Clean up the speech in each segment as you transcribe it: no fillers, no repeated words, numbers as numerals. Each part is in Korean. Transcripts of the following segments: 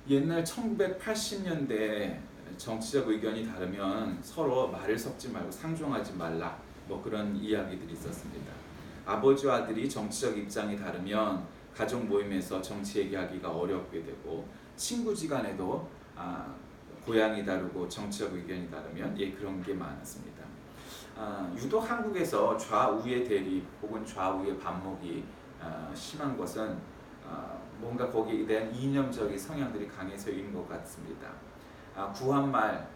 옛날 1980년대 정치적 의견이 다르면 서로 말을 섞지 말고 상종하지 말라, 뭐 그런 이야기들이 있었습니다. 아버지와 아들이 정치적 입장이 다르면 가족 모임에서 정치 얘기하기가 어렵게 되고, 친구지간에도 고향이 다르고 정치적 의견이 다르면 그런 게 많았습니다. 유독 한국에서 좌우의 대립 혹은 좌우의 반목이 심한 것은 뭔가 거기에 대한 이념적인 성향들이 강해서인 것 같습니다. 구한말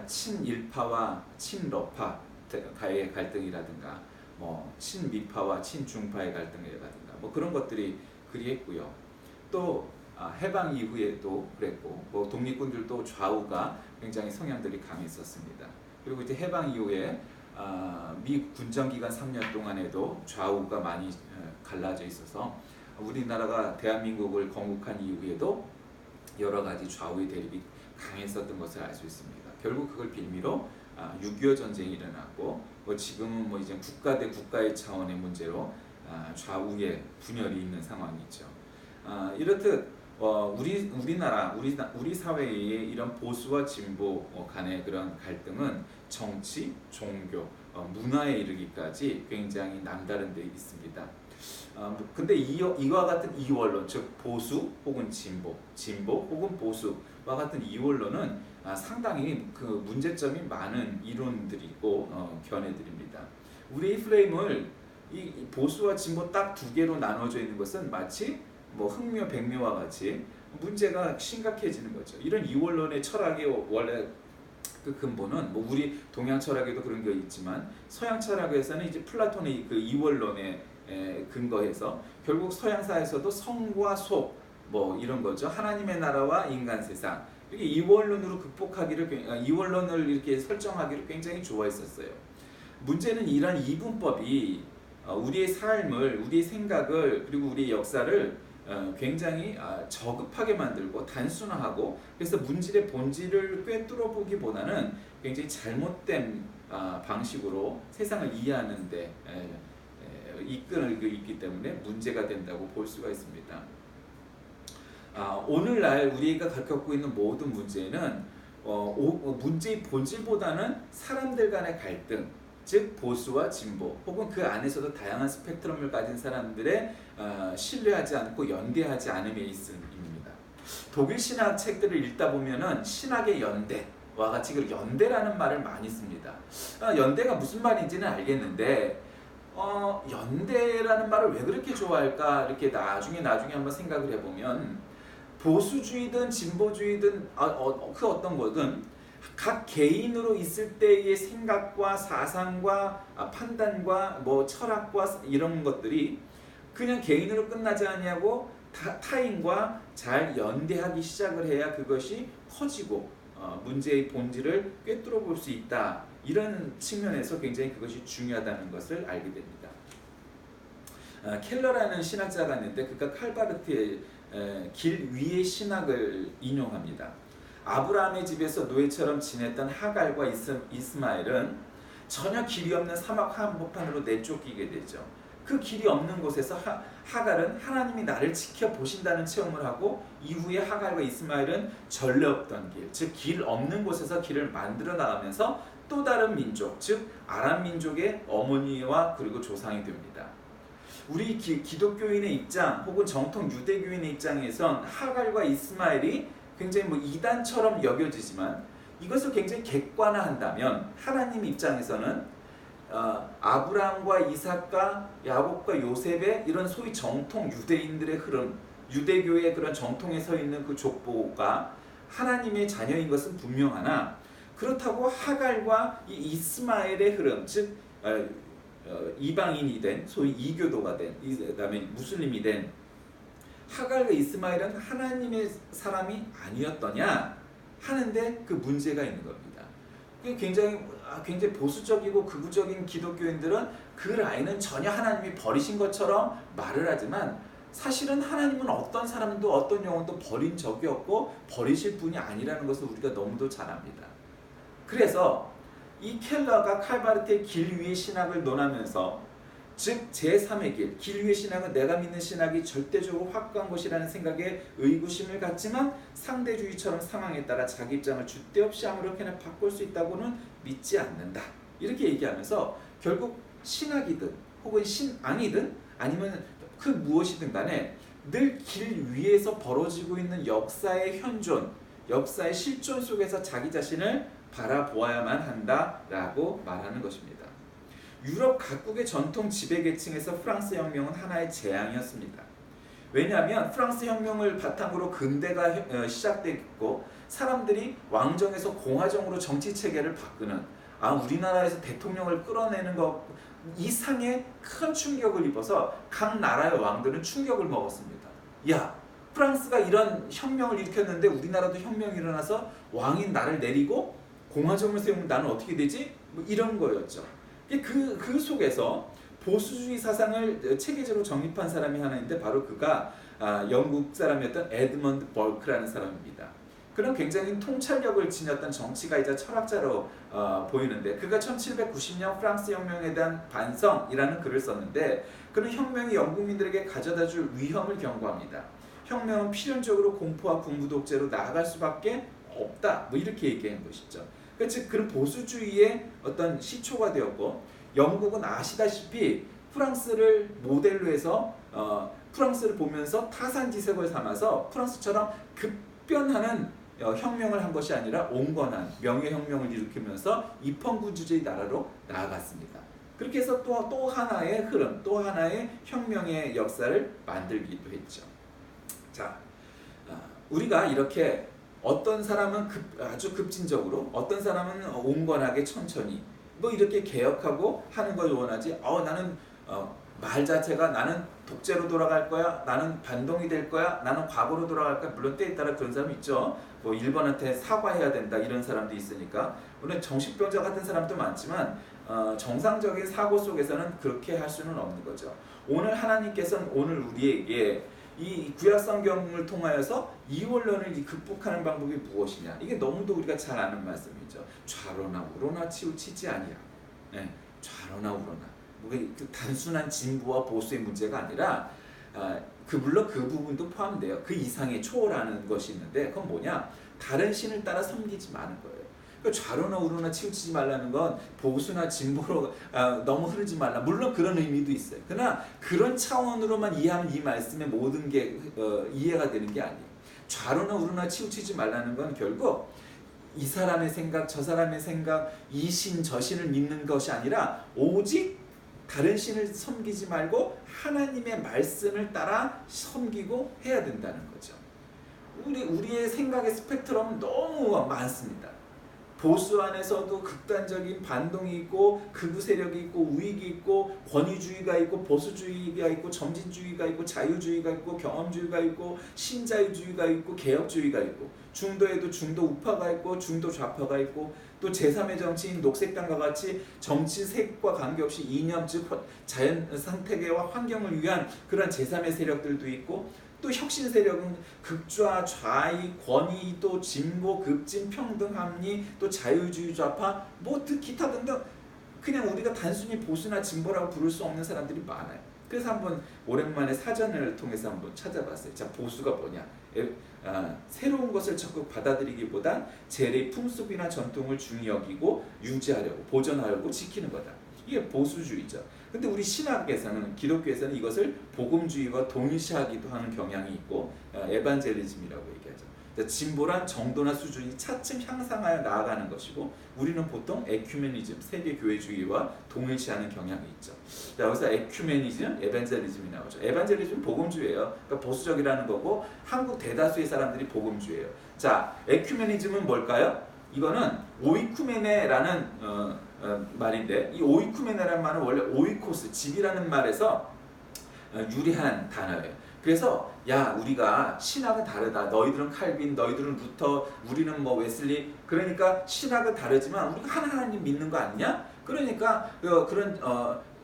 친일파와 친러파의 갈등이라든가, 뭐 친미파와 친중파의 갈등이라든가, 뭐 그런 것들이 그리했고요. 또 해방 이후에도 그랬고, 뭐 독립군들도 좌우가 굉장히 성향들이 강했었습니다. 그리고 이제 해방 이후에 미 군정기간 3년 동안에도 좌우가 많이 갈라져 있어서 우리나라가 대한민국을 건국한 이후에도 여러 가지 좌우의 대립이 강했었던 것을 알 수 있습니다. 결국 그걸 빌미로 6.25 전쟁이 일어났고, 뭐 지금은 뭐 이제 국가 대 국가의 차원의 문제로 좌우의 분열이 있는 상황이죠. 이렇듯 우리나라 우리 사회의 이런 보수와 진보 간의 그런 갈등은 정치, 종교, 문화에 이르기까지 굉장히 남다른 데 있습니다. 근데 이와 같은 이원론, 즉 보수 혹은 진보 혹은 보수와 같은 이원론은 상당히 그 문제점이 많은 이론들이고 견해들입니다. 우리 프레임을 이 보수와 진보 딱 두 개로 나눠져 있는 것은 마치 뭐 흑묘 백묘와 같이 문제가 심각해지는 거죠. 이런 이원론의 철학의 원래 그 근본은 뭐 우리 동양 철학에도 그런 게 있지만, 서양 철학에서는 이제 플라톤의 그 이원론에 근거해서 결국 서양사에서도 성과 속 뭐 이런 거죠. 하나님의 나라와 인간 세상, 이게 이원론으로 이원론을 이렇게 설정하기를 굉장히 좋아했었어요. 문제는 이런 이분법이 우리의 삶을, 우리의 생각을, 그리고 우리의 역사를 굉장히 저급하게 만들고 단순화하고, 그래서 문제의 본질을 꿰뚫어 보기보다는 굉장히 잘못된 방식으로 세상을 이해하는 데 이끌고 있기 때문에 문제가 된다고 볼 수가 있습니다. 오늘날 우리가 겪고 있는 모든 문제는 문제의 본질보다는 사람들 간의 갈등, 즉 보수와 진보 혹은 그 안에서도 다양한 스펙트럼을 가진 사람들의 신뢰하지 않고 연대하지 않음에 있습니다. 독일 신학 책들을 읽다 보면은 신학의 연대와 같이 그 연대라는 말을 많이 씁니다. 연대가 무슨 말인지는 알겠는데 연대라는 말을 왜 그렇게 좋아할까, 이렇게 나중에 한번 생각을 해보면, 보수주의든 진보주의든 그 어떤 거든 각 개인으로 있을 때의 생각과 사상과 판단과 뭐 철학과 이런 것들이 그냥 개인으로 끝나지 않냐고 타인과 잘 연대하기 시작을 해야 그것이 커지고 문제의 본질을 꿰뚫어 볼 수 있다. 이런 측면에서 굉장히 그것이 중요하다는 것을 알게 됩니다. 켈러라는 신학자가 있는데 그가 칼바르트의 길 위의 신학을 인용합니다. 아브라함의 집에서 노예처럼 지냈던 하갈과 이스마엘은 전혀 길이 없는 사막 한복판으로 내쫓기게 되죠. 그 길이 없는 곳에서 하갈은 하나님이 나를 지켜보신다는 체험을 하고, 이후에 하갈과 이스마엘은 전례 없던 길, 즉 길 없는 곳에서 길을 만들어 나가면서 또 다른 민족, 즉 아람 민족의 어머니와 그리고 조상이 됩니다. 우리 기독교인의 입장 혹은 정통 유대교인의 입장에선 하갈과 이스마엘이 굉장히 뭐 이단처럼 여겨지지만, 이것을 굉장히 객관화한다면 하나님 입장에서는 아브라함과 이삭과 야곱과 요셉의 이런 소위 정통 유대인들의 흐름, 유대교의 그런 정통에 서 있는 그 족보가 하나님의 자녀인 것은 분명하나, 그렇다고 하갈과 이 이스마엘의 흐름, 즉 이방인이 된 소위 이교도가 된, 그다음에 무슬림이 된 하갈과 이스마엘은 하나님의 사람이 아니었더냐 하는데 그 문제가 있는 겁니다. 굉장히 보수적이고 극우적인 기독교인들은 그 라인은 전혀 하나님이 버리신 것처럼 말을 하지만, 사실은 하나님은 어떤 사람도 어떤 영혼도 버린 적이 없고 버리실 분이 아니라는 것을 우리가 너무도 잘 압니다. 그래서 이 켈러가 칼바르트의 길 위의 신학을 논하면서 즉 제3의 길 위의 신학은 내가 믿는 신학이 절대적으로 확고한 것이라는 생각에 의구심을 갖지만 상대주의처럼 상황에 따라 자기 입장을 줏대없이 아무렇게나 바꿀 수 있다고는 믿지 않는다. 이렇게 얘기하면서 결국 신학이든 혹은 신앙이든 아니면 그 무엇이든 간에 늘 길 위에서 벌어지고 있는 역사의 현존, 역사의 실존 속에서 자기 자신을 바라보아야만 한다라고 말하는 것입니다. 유럽 각국의 전통 지배계층에서 프랑스 혁명은 하나의 재앙이었습니다. 왜냐하면 프랑스 혁명을 바탕으로 근대가 시작됐고 사람들이 왕정에서 공화정으로 정치 체계를 바꾸는 우리나라에서 대통령을 끌어내는 것 이상의 큰 충격을 입어서 각 나라의 왕들은 충격을 먹었습니다. 야, 프랑스가 이런 혁명을 일으켰는데 우리나라도 혁명이 일어나서 왕인 나를 내리고 공화정을 세우면 나는 어떻게 되지? 뭐 이런 거였죠. 그 속에서 보수주의 사상을 체계적으로 정립한 사람이 하나 있는데 바로 그가 영국 사람이었던 에드먼드 벌크라는 사람입니다. 그는 굉장히 통찰력을 지녔던 정치가이자 철학자로 보이는데 그가 1790년 프랑스 혁명에 대한 반성이라는 글을 썼는데 그는 혁명이 영국민들에게 가져다줄 위험을 경고합니다. 혁명은 필연적으로 공포와 군부 독재로 나아갈 수밖에 없다. 뭐 이렇게 얘기한 것이죠. 즉 그런 보수주의의 어떤 시초가 되었고 영국은 아시다시피 프랑스를 모델로 해서 프랑스를 보면서 타산지색을 삼아서 프랑스처럼 급변하는 혁명을 한 것이 아니라 온건한 명예혁명을 일으키면서 입헌군주주의 나라로 나아갔습니다. 그렇게 해서 또 하나의 흐름, 또 하나의 혁명의 역사를 만들기도 했죠. 자, 우리가 이렇게 어떤 사람은 아주 급진적으로, 어떤 사람은 온건하게 천천히 뭐 이렇게 개혁하고 하는 걸 원하지. 나는 말 자체가 나는 독재로 돌아갈 거야, 나는 반동이 될 거야, 나는 과거로 돌아갈 거야. 물론 때에 따라 그런 사람이 있죠. 뭐 일본한테 사과해야 된다 이런 사람도 있으니까. 물론 정신병자 같은 사람도 많지만 정상적인 사고 속에서는 그렇게 할 수는 없는 거죠. 오늘 하나님께서는 오늘 우리에게 이 구약 성경을 통하여서 이원론을 극복하는 방법이 무엇이냐? 이게 너무도 우리가 잘 아는 말씀이죠. 좌로나 우로나 치우치지 아니라. 네, 좌로나 우로나. 그 단순한 진보와 보수의 문제가 아니라 물론 그 부분도 포함돼요. 그 이상의 초월하는 것이 있는데 그건 뭐냐? 다른 신을 따라 섬기지 마는 거예요. 좌로나 우로나 치우치지 말라는 건 보수나 진보로 너무 흐르지 말라. 물론 그런 의미도 있어요. 그러나 그런 차원으로만 이해하면 이 말씀의 모든 게 이해가 되는 게 아니에요. 좌로나 우로나 치우치지 말라는 건 결국 이 사람의 생각, 저 사람의 생각, 이 신, 저 신을 믿는 것이 아니라 오직 다른 신을 섬기지 말고 하나님의 말씀을 따라 섬기고 해야 된다는 거죠. 우리의 생각의 스펙트럼은 너무 많습니다. 보수 안에서도 극단적인 반동이 있고 극우 세력이 있고 우익이 있고 권위주의가 있고 보수주의가 있고 점진주의가 있고 자유주의가 있고 경험주의가 있고 신자유주의가 있고 개혁주의가 있고 중도에도 중도 우파가 있고 중도 좌파가 있고 또 제3의 정치인 녹색당과 같이 정치 색과 관계없이 이념 즉 자연 생태계와 환경을 위한 그런 제3의 세력들도 있고 또 혁신 세력은 극좌, 좌익, 권위, 또 진보, 급진, 평등, 합리, 또 자유주의 좌파, 뭐 기타 등등 그냥 우리가 단순히 보수나 진보라고 부를 수 없는 사람들이 많아요. 그래서 한번 오랜만에 사전을 통해서 한번 찾아봤어요. 자, 보수가 뭐냐? 새로운 것을 적극 받아들이기보단 재래의 풍습이나 전통을 중히 여기고 유지하려고, 보존하려고 지키는 거다. 이게 보수주의죠. 근데 우리 신학에서는, 기독교에서는 이것을 복음주의와 동일시하기도 하는 경향이 있고 에반젤리즘이라고 얘기하죠. 진보란 정도나 수준이 차츰 향상하여 나아가는 것이고 우리는 보통 에큐메니즘, 세계교회주의와 동일시하는 경향이 있죠. 자, 여기서 에큐메니즘, 에반젤리즘이 나오죠. 에반젤리즘은 복음주의예요. 그러니까 보수적이라는 거고 한국 대다수의 사람들이 복음주의예요. 자, 에큐메니즘은 뭘까요? 이거는 오이쿠메네라는 말인데 이 오이쿠메네라는 말은 원래 오이코스, 집이라는 말에서 유래한 단어예요. 그래서 야, 우리가 신학은 다르다. 너희들은 칼빈, 너희들은 루터, 우리는 뭐 웨슬리. 그러니까 신학은 다르지만 우리가 하나님 믿는 거 아니냐? 그러니까 그런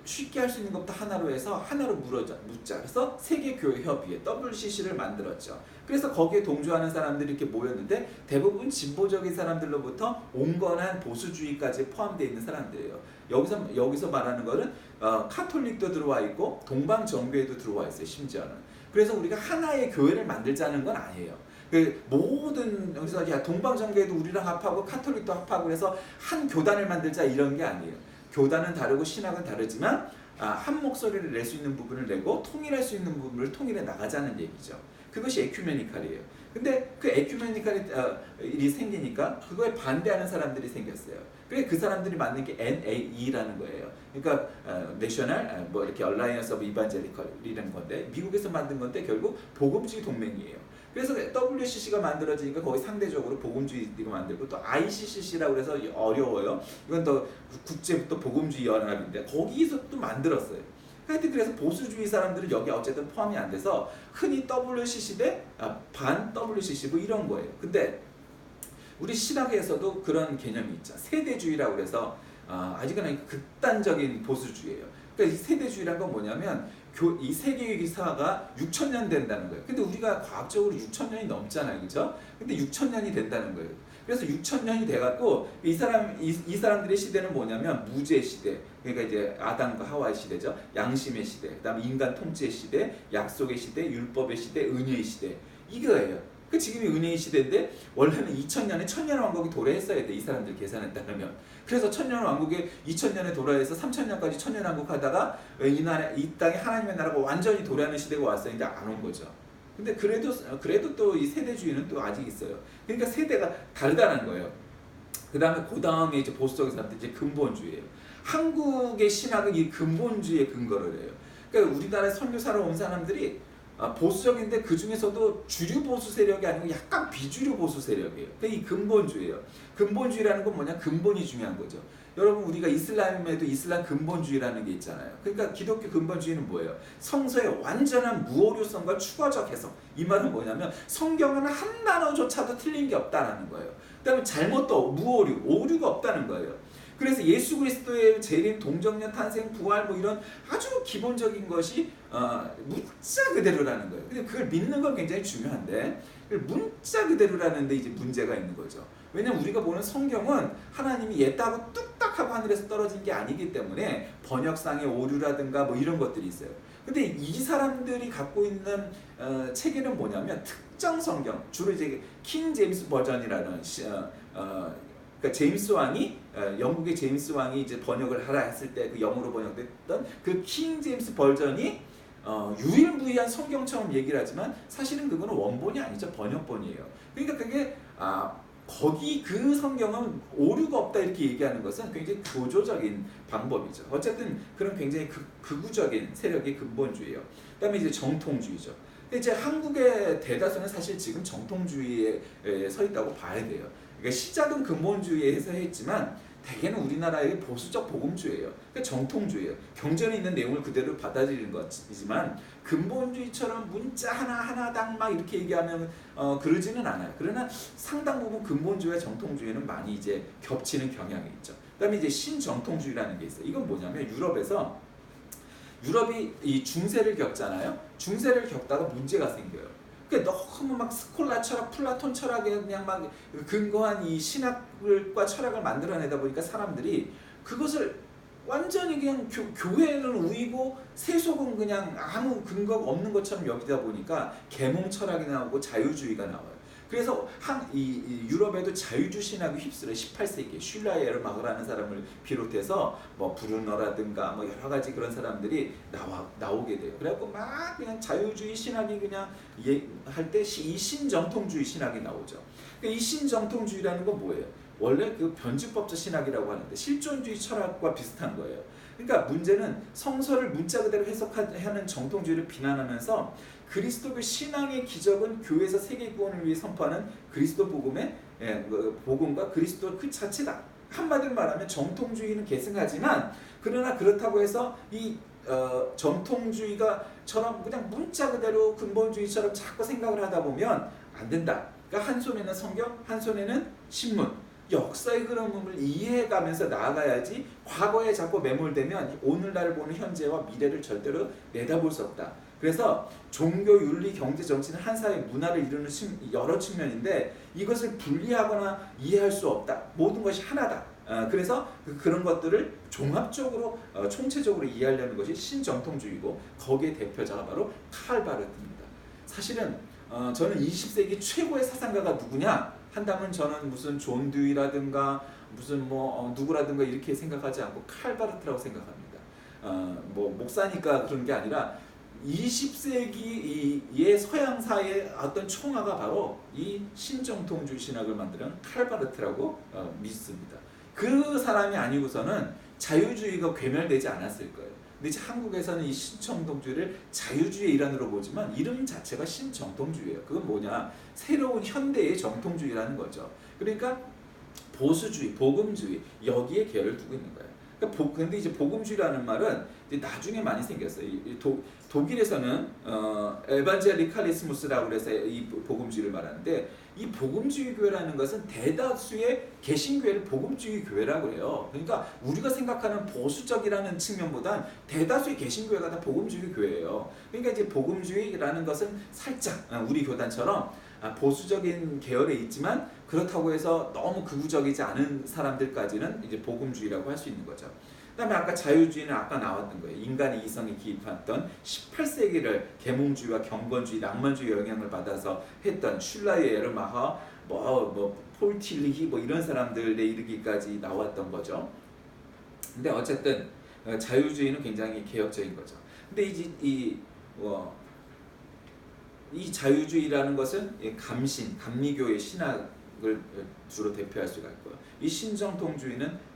쉽게 할 수 있는 것부터 하나로 해서 하나로 묻자. 그래서 세계교회협의회 WCC를 만들었죠. 그래서 거기에 동조하는 사람들이 이렇게 모였는데 대부분 진보적인 사람들로부터 온건한 보수주의까지 포함되어 있는 사람들이에요. 여기서 말하는 거는 카톨릭도 들어와 있고 동방 정교회도 들어와 있어요. 심지어는. 그래서 우리가 하나의 교회를 만들자는 건 아니에요. 그 모든 여기서 야 동방 정교회도 우리랑 합하고 카톨릭도 합하고 해서 한 교단을 만들자 이런 게 아니에요. 교단은 다르고 신학은 다르지만 한 목소리를 낼 수 있는 부분을 내고 통일할 수 있는 부분을 통일해 나가자는 얘기죠. 그것이 에큐메니칼이에요. 근데 그 에큐메니칼이 생기니까 그거에 반대하는 사람들이 생겼어요. 그래 그 사람들이 만든 게 NAE라는 거예요. 그러니까 내셔널 뭐 이렇게 얼라이언스 오브 이반젤리컬이라는 건데 미국에서 만든 건데 결국 복음주의 동맹이에요. 그래서 WCC가 만들어지니까 거기 상대적으로 복음주의가 만들고 또 ICCC라고 해서 어려워요. 이건 더 국제부터 복음주의 연합인데 거기서 또 만들었어요. 하여튼 그래서 보수주의 사람들은 여기 어쨌든 포함이 안 돼서 흔히 WCC 대 반 WCC 뭐 이런 거예요. 근데 우리 신학에서도 그런 개념이 있죠. 세대주의라고 해서 아직은 극단적인 보수주의예요. 그러니까 이 세대주의란 건 뭐냐면 이 세계기사가 6,000년 된다는 거예요. 근데 우리가 과학적으로 6,000년이 넘잖아요. 그죠? 근데 6,000년이 된다는 거예요. 그래서 6,000년이 돼갖고 이 사람들의 시대는 뭐냐면 무죄 시대. 그러니까 이제 아담과 하와의 시대죠. 양심의 시대. 그다음에 인간 통치의 시대, 약속의 시대, 율법의 시대, 은혜의 시대. 이거예요. 그 지금이 은혜의 시대인데 원래는 2000년에 천년 왕국이 도래했어야 돼. 이 사람들 계산에 따르면. 그래서 천년 왕국에 2000년에 도래해서 3000년까지 천년 왕국 하다가 이 땅에 하나님의 나라가 완전히 도래하는 시대가 왔어요. 근데 안 온 거죠. 근데 그래도 또 이 세대주의는 또 아직 있어요. 그러니까 세대가 다르다는 거예요. 그 다음에 이제 보수적인 사람들 이제 근본주의예요. 한국의 신학은 이 근본주의에 근거를 해요. 그러니까 우리나라에 선교사로 온 사람들이 보수적인데 그 중에서도 주류 보수 세력이 아니고 약간 비주류 보수 세력이에요. 그러니까 이 근본주의예요. 근본주의라는 건 뭐냐? 근본이 중요한 거죠. 여러분 우리가 이슬람에도 이슬람 근본주의라는 게 있잖아요. 그러니까 기독교 근본주의는 뭐예요? 성서의 완전한 무오류성과 추가적 해석. 이 말은 뭐냐면 성경은 한 단어조차도 틀린 게 없다는 거예요. 그다음에 잘못도 무오류, 오류가 없다는 거예요. 그래서 예수 그리스도의 재림, 동정년, 탄생, 부활 뭐 이런 아주 기본적인 것이 문자 그대로라는 거예요. 근데 그걸 믿는 건 굉장히 중요한데 문자 그대로라는데 이제 문제가 있는 거죠. 왜냐면 우리가 보는 성경은 하나님이 옛다고 뚝딱하고 하늘에서 떨어진 게 아니기 때문에 번역상의 오류라든가 뭐 이런 것들이 있어요. 근데 이 사람들이 갖고 있는 체계는 뭐냐면 특정 성경, 주로 이제 킹 제임스 버전이라는 그러니까 제임스 왕이 영국의 제임스 왕이 이제 번역을 하라 했을 때 그 영어로 번역됐던 그 킹 제임스 버전이 유일무이한 성경처럼 얘기를 하지만 사실은 그거는 원본이 아니죠. 번역본이에요. 그러니까 그게 거기 그 성경은 오류가 없다 이렇게 얘기하는 것은 굉장히 교조적인 방법이죠. 어쨌든 그런 굉장히 극우적인 세력이 근본주의예요. 그다음에 이제 정통주의죠. 근데 이제 한국의 대다수는 사실 지금 정통주의에 서 있다고 봐야 돼요. 그러니까 시작은 근본주의에서 했지만 대개는 우리나라의 보수적 복음주의예요. 그러니까 정통주의예요. 경전에 있는 내용을 그대로 받아들이는 것이지만 근본주의처럼 문자 하나당 막 이렇게 얘기하면 그러지는 않아요. 그러나 상당 부분 근본주의와 정통주의는 많이 이제 겹치는 경향이 있죠. 그다음에 이제 신정통주의라는 게 있어요. 이건 뭐냐면 유럽이 이 중세를 겪잖아요. 중세를 겪다가 문제가 생겨요. 그러니까 너무 막 스콜라 철학, 플라톤 철학에 그냥 막 근거한 이 신학과 철학을 만들어내다 보니까 사람들이 그것을 완전히 그냥 교회는 우이고 세속은 그냥 아무 근거가 없는 것처럼 여기다 보니까 계몽 철학이 나오고 자유주의가 나와요. 그래서 이 유럽에도 자유주의 신학이 휩쓸어요. 18세기에 슐라이에르마흐라는 사람을 비롯해서 뭐 브루너라든가 뭐 여러 가지 그런 사람들이 나오게 돼요. 그래갖고 막 그냥 자유주의 신학이 그냥 할 때 이 신정통주의 신학이 나오죠. 이 신정통주의라는 건 뭐예요? 원래 그 변주법적 신학이라고 하는데 실존주의 철학과 비슷한 거예요. 그러니까 문제는 성서를 문자 그대로 해석하는 정통주의를 비난하면서 그리스도교 신앙의 기적은 교회에서 세계 구원을 위해 선포하는 그리스도 복음의 복음과 그리스도 그 자체다. 한마디로 말하면 정통주의는 계승하지만 그러나 그렇다고 해서 이 정통주의가처럼 그냥 문자 그대로 근본주의처럼 자꾸 생각을 하다 보면 안 된다. 그러니까 한 손에는 성경, 한 손에는 신문. 역사의 흐름을 이해해가면서 나아가야지 과거에 자꾸 매몰되면 오늘날을 보는 현재와 미래를 절대로 내다볼 수 없다. 그래서 종교, 윤리, 경제, 정치는 한 사회의 문화를 이루는 여러 측면인데 이것을 분리하거나 이해할 수 없다. 모든 것이 하나다. 그래서 그런 것들을 종합적으로 총체적으로 이해하려는 것이 신정통주의고 거기에 대표자가 바로 칼 바르트입니다. 사실은 저는 20세기 최고의 사상가가 누구냐 한다면 저는 무슨 존 듀이라든가 무슨 누구라든가 이렇게 생각하지 않고 칼 바르트라고 생각합니다. 목사니까 그런 게 아니라 20세기의 서양사의 어떤 총화가 바로 이 신정통주의 신학을 만드는 칼 바르트라고 믿습니다. 그 사람이 아니고서는 자유주의가 괴멸되지 않았을 거예요. 근데 이제 한국에서는 이 신정통주의를 자유주의의 일환으로 보지만 이름 자체가 신정통주의예요. 그건 뭐냐? 새로운 현대의 정통주의라는 거죠. 그러니까 보수주의, 복음주의 여기에 계열을 두고 있는 거예요. 근데 이제 복음주의라는 말은 이제 나중에 많이 생겼어요. 독일에서는 에반젤리칼리스무스라고 해서 이 복음주의를 말하는데 이 복음주의 교회라는 것은 대다수의 개신교회를 복음주의 교회라고 해요. 그러니까 우리가 생각하는 보수적이라는 측면보단 대다수의 개신교회가 다 복음주의 교회예요. 그러니까 이제 복음주의라는 것은 살짝 우리 교단처럼 보수적인 계열에 있지만 그렇다고 해서 너무 극우적이지 않은 사람들까지는 이제 복음주의라고 할 수 있는 거죠. 그다음에 아까 자유주의는 아까 나왔던 거예요. 인간의 이성이 기입했던 18세기를 계몽주의와 경건주의, 낭만주의 영향을 받아서 했던 슐라이에르 마하, 폴 틸리히 이런 사람들에 이르기까지 나왔던 거죠. 근데 어쨌든 자유주의는 굉장히 개혁적인 거죠. 근데 이 자유주의라는 것은 감리교의 신학을 주로 대표할 수가 있고요. 이 신정통주의는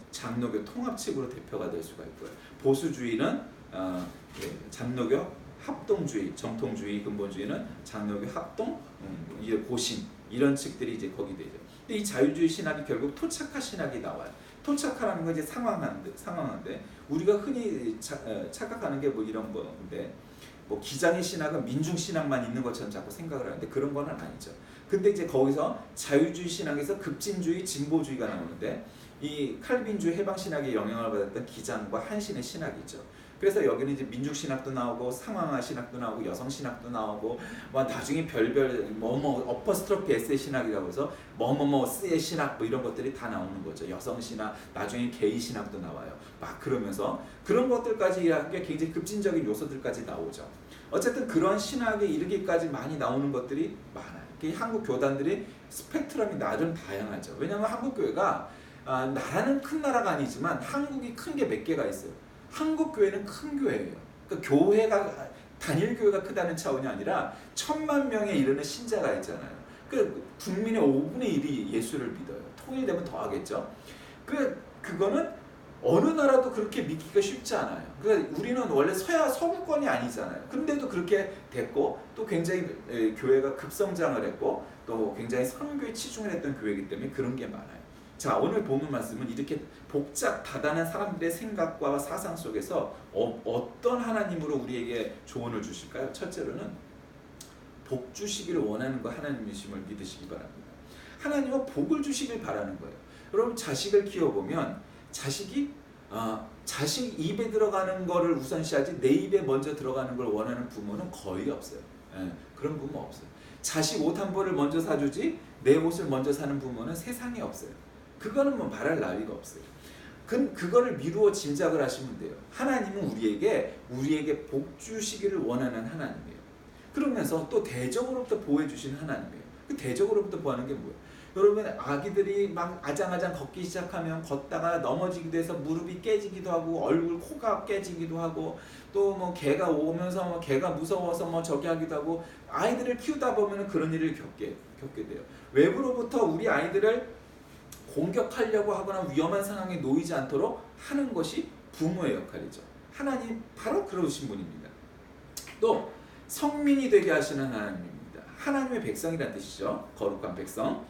장로교 통합측으로 대표가 될 수가 있고요. 보수주의는 장로교 합동주의, 정통주의, 근본주의는 장로교 합동, 고신 이런 측들이 이제 거기 되죠. 근데 이 자유주의 신학이 결국 토착화 신학이 나와요. 토착화라는 건 이제 상황한데 우리가 흔히 착각하는 게 이런 건데. 기장의 신학은 민중 신학만 있는 것처럼 자꾸 생각을 하는데 그런 건 아니죠. 근데 이제 거기서 자유주의 신학에서 급진주의, 진보주의가 나오는데 이 칼빈주의 해방 신학의 영향을 받았던 기장과 한신의 신학이죠. 그래서 여기는 이제 민중 신학도 나오고 상황화 신학도 나오고 여성 신학도 나오고 나중에 별별 어퍼스트로피 S의 신학이라고 해서 S의 신학 이런 것들이 다 나오는 거죠. 여성 신학, 나중에 게이 신학도 나와요. 그러면서 그런 것들까지 이야기가 굉장히 급진적인 요소들까지 나오죠. 어쨌든 그런 신학에 이르기까지 많이 나오는 것들이 많아요. 한국 교단들이 스펙트럼이 나름 다양하죠. 왜냐하면 한국 교회가 나라는 큰 나라가 아니지만 한국이 큰 게 몇 개가 있어요. 한국 교회는 큰 교회예요. 그러니까 교회가 단일 교회가 크다는 차원이 아니라 1000만 명에 이르는 신자가 있잖아요. 그 국민의 5분의 1이 예수를 믿어요. 통일되면 더 하겠죠. 그거는 어느 나라도 그렇게 믿기가 쉽지 않아요. 그러니까 우리는 원래 서구권이 아니잖아요. 근데도 그렇게 됐고 또 굉장히 교회가 급성장을 했고 또 굉장히 선교에 치중을 했던 교회이기 때문에 그런 게 많아요. 자, 오늘 본문 말씀은 이렇게 복잡 다단한 사람들의 생각과 사상 속에서 어떤 하나님으로 우리에게 조언을 주실까요? 첫째로는 복 주시기를 원하는 거 하나님이심을 믿으시기 바랍니다. 하나님은 복을 주시길 바라는 거예요. 여러분 자식을 키워보면 자식이 자식 입에 들어가는 거를 우선시하지 내 입에 먼저 들어가는 걸 원하는 부모는 거의 없어요. 그런 부모 없어요. 자식 옷 한 벌을 먼저 사주지 내 옷을 먼저 사는 부모는 세상에 없어요. 그거는 말할 나위가 없어요. 그거를 미루어 짐작을 하시면 돼요. 하나님은 우리에게 복 주시기를 원하는 하나님이에요. 그러면서 또 대적으로부터 보호해 주시는 하나님이에요. 그 대적으로부터 보호하는 게 뭐예요? 여러분 아기들이 막 아장아장 걷기 시작하면 걷다가 넘어지기도 해서 무릎이 깨지기도 하고 얼굴 코가 깨지기도 하고 또 개가 오면서 개가 무서워서 저기 하기도 하고 아이들을 키우다 보면 그런 일을 겪게 돼요. 외부로부터 우리 아이들을 공격하려고 하거나 위험한 상황에 놓이지 않도록 하는 것이 부모의 역할이죠. 하나님 바로 그러신 분입니다. 또 성민이 되게 하시는 하나님입니다. 하나님의 백성이라는 뜻이죠. 거룩한 백성.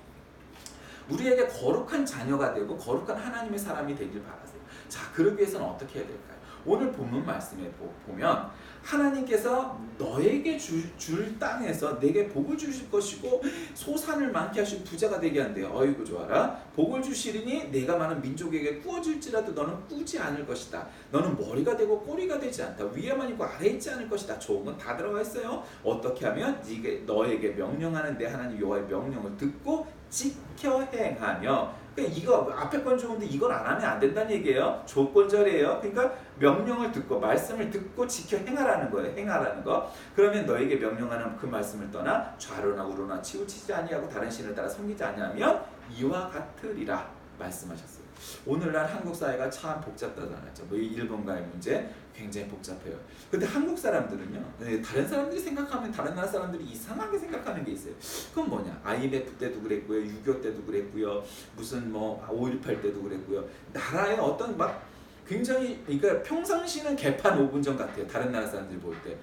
우리에게 거룩한 자녀가 되고 거룩한 하나님의 사람이 되길 바라세요. 자, 그러기 위해서는 어떻게 해야 될까요? 오늘 본문 말씀에 보면 하나님께서 너에게 줄 땅에서 내게 복을 주실 것이고 소산을 많게 하시고 부자가 되게 한대요. 어이구 좋아라. 복을 주시리니 내가 많은 민족에게 꾸어질지라도 너는 꾸지 않을 것이다. 너는 머리가 되고 꼬리가 되지 않다. 위에만 있고 아래에 있지 않을 것이다. 좋은 건 다 들어가 있어요. 어떻게 하면 너에게 명령하는 내 하나님 여호와의 명령을 듣고 지켜 행하며, 그러니까 이거 앞에 건 좋은데 이걸 안 하면 안 된다는 얘기예요. 조건절이에요. 그러니까 명령을 듣고 말씀을 듣고 지켜 행하라는 거예요. 행하라는 거. 그러면 너에게 명령하는 그 말씀을 떠나 좌로나 우로나 치우치지 아니하고 다른 신을 따라 섬기지 아니하면 이와 같으리라 말씀하셨어요. 오늘날 한국 사회가 참 복잡하잖아요. 뭐 일본과의 문제 굉장히 복잡해요. 근데 한국 사람들은요, 다른 사람들이 생각하면 다른 나라 사람들이 이상하게 생각하는 게 있어요. 그건 뭐냐? IMF 때도 그랬고요, 6.25 때도 그랬고요, 무슨 뭐 5.18 때도 그랬고요. 나라의 어떤 막 굉장히, 그러니까 평상시는 개판 5분 전 같아요. 다른 나라 사람들이 볼 때.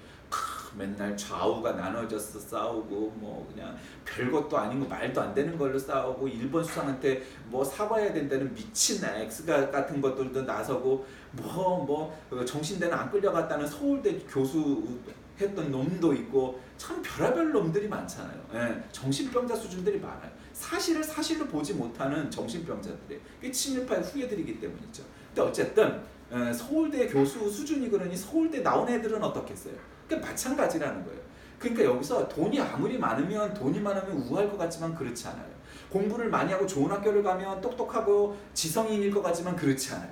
맨날 좌우가 나눠져서 싸우고 뭐 그냥 별것도 아닌 거 말도 안 되는 걸로 싸우고 일본 수상한테 뭐 사과해야 된다는 미친 X 같은 것들도 나서고 뭐 정신대는 안 끌려갔다는 서울대 교수 했던 놈도 있고 참 별의별 놈들이 많잖아요. 예, 정신병자 수준들이 많아요. 사실을 사실로 보지 못하는 정신병자들이 친일파의 후예들이기 때문이죠. 근데 어쨌든 서울대 교수 수준이 그러니 서울대 나온 애들은 어떻겠어요? 그러니까 마찬가지라는 거예요. 그러니까 여기서 돈이 아무리 많으면 우아할 것 같지만 그렇지 않아요. 공부를 많이 하고 좋은 학교를 가면 똑똑하고 지성인일 것 같지만 그렇지 않아요.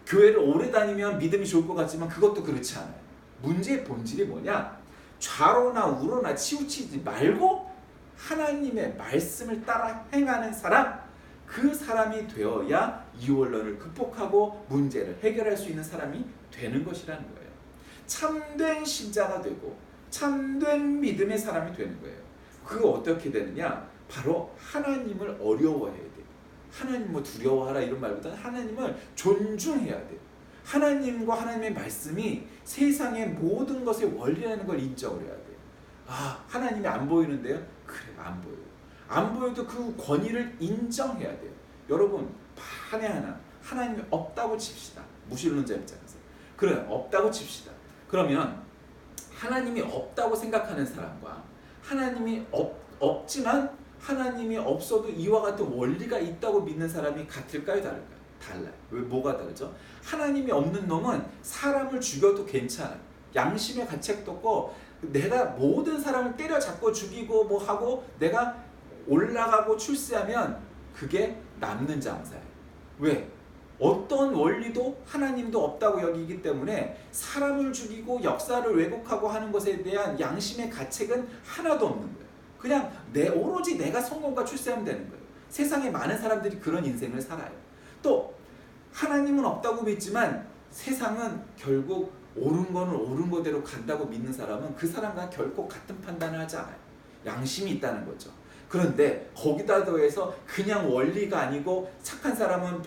교회를 오래 다니면 믿음이 좋을 것 같지만 그것도 그렇지 않아요. 문제의 본질이 뭐냐? 좌로나 우로나 치우치지 말고 하나님의 말씀을 따라 행하는 사람, 그 사람이 되어야 이원론을 극복하고 문제를 해결할 수 있는 사람이 되는 것이라는 거예요. 참된 신자가 되고 참된 믿음의 사람이 되는 거예요. 그거 어떻게 되느냐? 바로 하나님을 어려워해야 돼요. 하나님 뭐 두려워하라 이런 말보다는 하나님을 존중해야 돼요. 하나님과 하나님의 말씀이 세상의 모든 것의 원리라는 걸 인정을 해야 돼요. 아, 하나님이 안 보이는데요? 그래, 안 보여요. 안 보여도 그 권위를 인정해야 돼요. 여러분, 만에 하나 하나님이 없다고 칩시다. 무신론자 입장에서. 그래, 없다고 칩시다. 그러면 하나님이 없다고 생각하는 사람과 하나님이 없지만 하나님이 없어도 이와 같은 원리가 있다고 믿는 사람이 같을까요? 다를까요? 달라요. 왜 뭐가 다르죠? 하나님이 없는 놈은 사람을 죽여도 괜찮아요. 양심의 가책도 없고 내가 모든 사람을 때려잡고 죽이고 뭐 하고 내가 올라가고 출세하면 그게 남는 장사예요. 왜? 어떤 원리도 하나님도 없다고 여기기 때문에 사람을 죽이고 역사를 왜곡하고 하는 것에 대한 양심의 가책은 하나도 없는 거예요. 그냥 오로지 내가 성공과 출세하면 되는 거예요. 세상에 많은 사람들이 그런 인생을 살아요. 또 하나님은 없다고 믿지만 세상은 결국 옳은 거는 옳은 거대로 간다고 믿는 사람은 그 사람과 결코 같은 판단을 하지 않아요. 양심이 있다는 거죠. 그런데 거기다 더해서 그냥 원리가 아니고 착한 사람은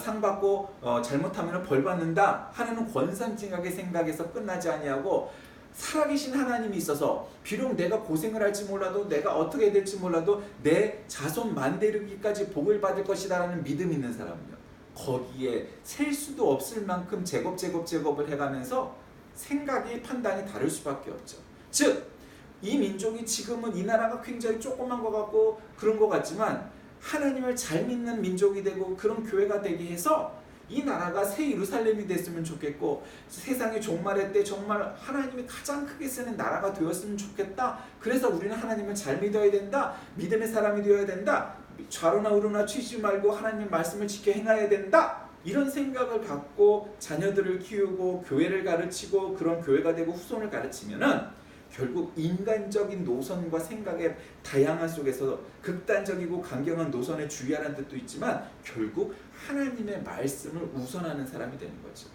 상 받고 잘못하면 벌 받는다 하는 권선징악의 생각에서 끝나지 아니하고 살아계신 하나님이 있어서 비록 내가 고생을 할지 몰라도 내가 어떻게 될지 몰라도 내 자손 만대르기까지 복을 받을 것이다 라는 믿음 있는 사람은요, 거기에 셀 수도 없을 만큼 제곱을 해가면서 생각이 판단이 다를 수밖에 없죠. 즉 이 민족이 지금은 이 나라가 굉장히 조그만 것 같고 그런 것 같지만 하나님을 잘 믿는 민족이 되고 그런 교회가 되게 해서 이 나라가 새 예루살렘이 됐으면 좋겠고 세상의 종말의 때 정말 하나님이 가장 크게 쓰는 나라가 되었으면 좋겠다. 그래서 우리는 하나님을 잘 믿어야 된다. 믿음의 사람이 되어야 된다. 좌로나 우로나 치지 말고 하나님의 말씀을 지켜 행해야 된다. 이런 생각을 갖고 자녀들을 키우고 교회를 가르치고 그런 교회가 되고 후손을 가르치면은 결국 인간적인 노선과 생각의 다양한 속에서 극단적이고 강경한 노선에 주의하라는 뜻도 있지만 결국 하나님의 말씀을 우선하는 사람이 되는 거죠.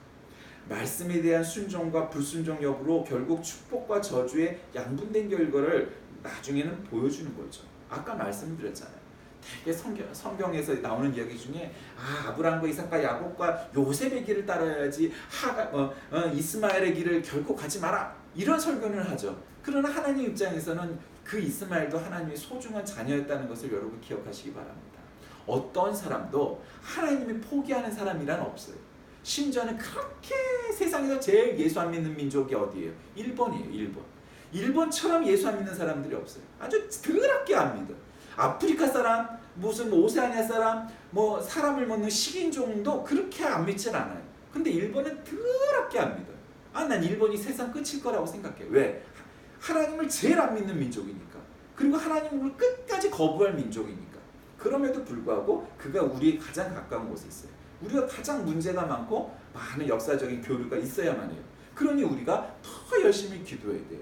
말씀에 대한 순종과 불순종 여부로 결국 축복과 저주의 양분된 결과를 나중에는 보여주는 거죠. 아까 말씀드렸잖아요. 되게 성경에서 나오는 이야기 중에 아브라함과 이삭과 야곱과 요셉의 길을 따라야지 이스마엘의 길을 결코 가지 마라 이런 설교를 하죠. 그러나 하나님 입장에서는 그 이스마엘도 하나님의 소중한 자녀였다는 것을 여러분 기억하시기 바랍니다. 어떤 사람도 하나님이 포기하는 사람이란 없어요. 심지어는 그렇게 세상에서 제일 예수 안 믿는 민족이 어디예요? 일본이에요. 일본. 일본처럼 예수 안 믿는 사람들이 없어요. 아주 더럽게 안 믿어. 아프리카 사람, 무슨 오세아니아 사람, 뭐 사람을 먹는 식인종도 그렇게 안 믿질 않아요. 근데 일본은 더럽게 안 믿어요. 난 일본이 세상 끝일 거라고 생각해요. 왜? 하나님을 제일 안 믿는 민족이니까. 그리고 하나님을 끝까지 거부할 민족이니까. 그럼에도 불구하고 그가 우리의 가장 가까운 곳에 있어요. 우리가 가장 문제가 많고 많은 역사적인 교류가 있어야만 해요. 그러니 우리가 더 열심히 기도해야 돼요.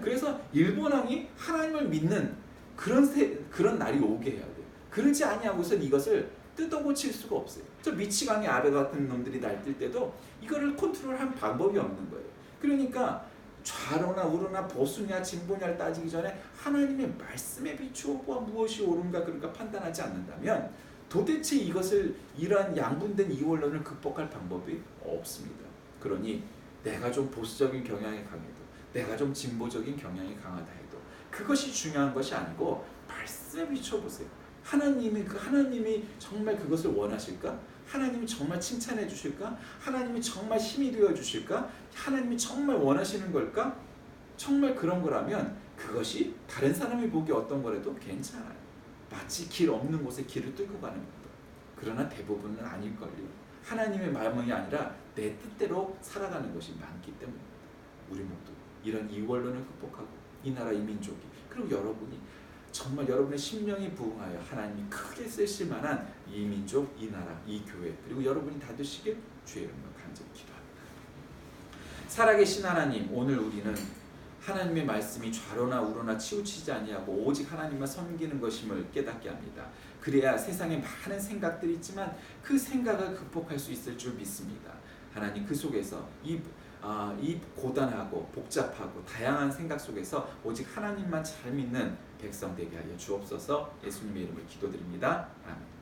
그래서 일본 왕이 하나님을 믿는 그런 날이 오게 해야 돼요. 그러지 아니하고선 이것을 뜯어고칠 수가 없어요. 저 미치광이 아베 같은 놈들이 날뛸 때도 이거를 컨트롤할 방법이 없는 거예요. 그러니까 좌로나 우로나 보수냐 진보냐를 따지기 전에 하나님의 말씀에 비추어 무엇이 옳은가 그런가 판단하지 않는다면 도대체 이러한 양분된 이원론을 극복할 방법이 없습니다. 그러니 내가 좀 보수적인 경향이 강해도 내가 좀 진보적인 경향이 강하다 해도 그것이 중요한 것이 아니고 말씀에 비춰보세요. 하나님이 정말 그것을 원하실까? 하나님이 정말 칭찬해 주실까? 하나님이 정말 힘이 되어 주실까? 하나님이 정말 원하시는 걸까? 정말 그런 거라면 그것이 다른 사람이 보기 어떤 거라도 괜찮아요. 마치 길 없는 곳에 길을 뚫고 가는 것도. 그러나 대부분은 아닐걸요. 하나님의 마음이 아니라 내 뜻대로 살아가는 것이 많기 때문입니다. 우리 모두 이런 이원론을 극복하고 이 나라 이 민족이 그리고 여러분이 정말 여러분의 심령이 부응하여 하나님이 크게 쓰실 만한 이 민족, 이 나라, 이 교회 그리고 여러분이 다 되시길 주의 이름으로 간절히 기도합니다. 살아계신 하나님, 오늘 우리는 하나님의 말씀이 좌로나 우로나 치우치지 아니하고 오직 하나님만 섬기는 것임을 깨닫게 합니다. 그래야 세상에 많은 생각들이 있지만 그 생각을 극복할 수 있을 줄 믿습니다. 하나님 그 속에서 이 고단하고 복잡하고 다양한 생각 속에서 오직 하나님만 잘 믿는 백성 되게 하여 주옵소서. 예수님의 이름으로 기도드립니다. 아멘.